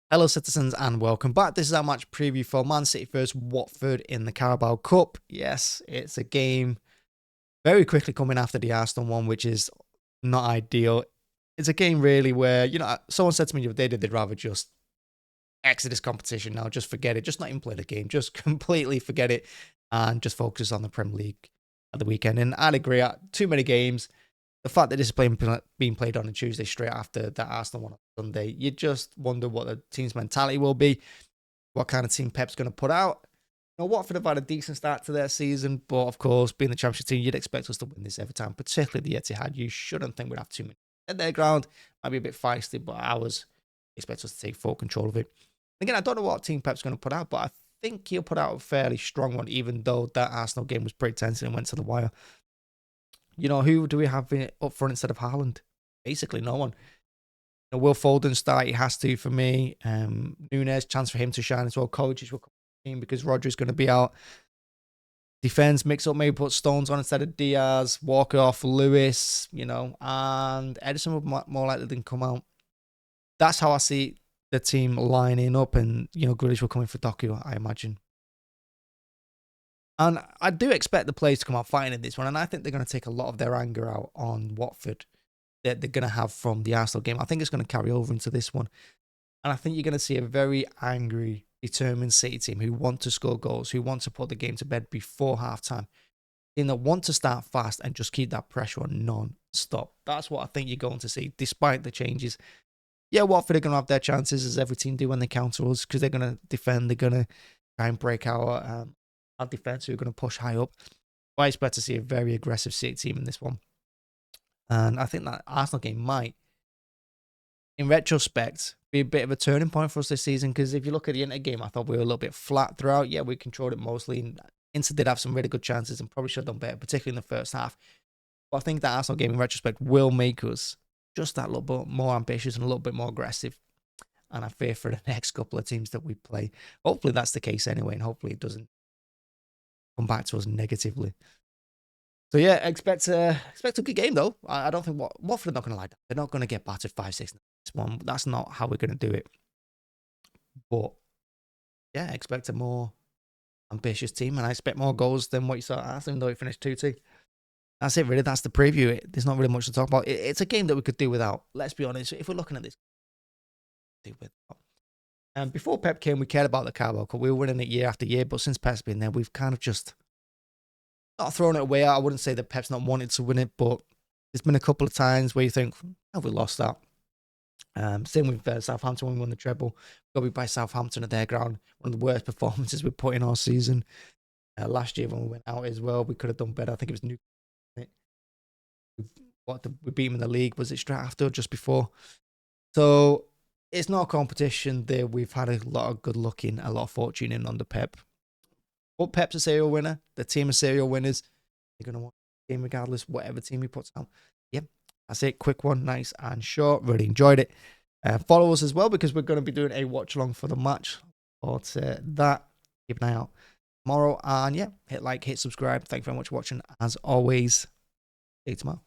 Hello citizens and welcome back. This is our match preview for Man City vs Watford in the Carabao Cup. Yes, it's a game very quickly coming after the Arsenal one, which is not ideal. It's a game really where, someone said to me the other day that they'd rather just exit this competition now, just forget it, just not even play the game, just completely forget it and just focus on the Premier League at the weekend. And I'd agree, too many games. The fact that this is being played on a Tuesday straight after that Arsenal one on Sunday, you just wonder what the team's mentality will be, what kind of team Pep's going to put out. Watford have had a decent start to their season, but of course, being the championship team, you'd expect us to win this every time, particularly the Etihad. You shouldn't think we'd have too many at their ground. Might be a bit feisty, but I expect us to take full control of it. Again, I don't know what team Pep's going to put out, but I think he'll put out a fairly strong one, even though that Arsenal game was pretty tense and went to the wire. Who do we have up front instead of Haaland? Basically, no one. Will Foden start? He has to for me. Nunes, chance for him to shine as well. Coaches will come in because Rodri's going to be out. Defense, mix up, maybe put Stones on instead of Diaz. Walker off Lewis, and Edison would more likely than come out. That's how I see the team lining up, and, Grealish will come in for Doku, I imagine. And I do expect the players to come out fighting in this one, and I think they're going to take a lot of their anger out on Watford that they're going to have from the Arsenal game. I think it's going to carry over into this one. And I think you're going to see a very angry, determined City team who want to score goals, who want to put the game to bed before halftime, that want to start fast and just keep that pressure on non-stop. That's what I think you're going to see, despite the changes. Yeah, Watford are going to have their chances, as every team do when they counter us, because they're going to defend, they're going to try and break our defense, who are going to push high up. But I expect to see a very aggressive City team in this one. And I think that Arsenal game might, in retrospect, be a bit of a turning point for us this season, because if you look at the Inter game, I thought we were a little bit flat throughout. Yeah, we controlled it mostly. Inter did have some really good chances and probably should have done better, particularly in the first half. But I think that Arsenal game, in retrospect, will make us just that little bit more ambitious and a little bit more aggressive. And I fear for the next couple of teams that we play. Hopefully that's the case anyway, and hopefully it doesn't come back to us negatively. So yeah, expect a good game though. I don't think Watford are not going to like that. They're not going to get battered 5-6 this one. That's not how we're going to do it. But yeah, expect a more ambitious team, and I expect more goals than what you saw at Arsenal, even though it finished 2-2. That's it, really. That's the preview. There's not really much to talk about. It's a game that we could do without. Let's be honest. If we're looking at this, do without. And before Pep came, we cared about the Carabao Cup. We were winning it year after year, but since Pep's been there, we've kind of just not thrown it away. I wouldn't say that Pep's not wanted to win it, but there's been a couple of times where you think, have we lost that? Same with Southampton when we won the treble. Got beat by Southampton at their ground. One of the worst performances we've put in our season. Last year when we went out as well, we could have done better. I think it was Newcastle. We beat them in the league. Was it straight after or just before? So it's not a competition that we've had a lot of good luck in, a lot of fortune in under Pep. But Pep's a serial winner. The team are serial winners. They're going to win the game regardless, whatever team he puts out. Yeah, that's it. Quick one, nice and short. Really enjoyed it. Follow us as well, because we're going to be doing a watch along for the match. But that, keep an eye out tomorrow. And yeah, hit like, hit subscribe. Thank you very much for watching. As always, see you tomorrow.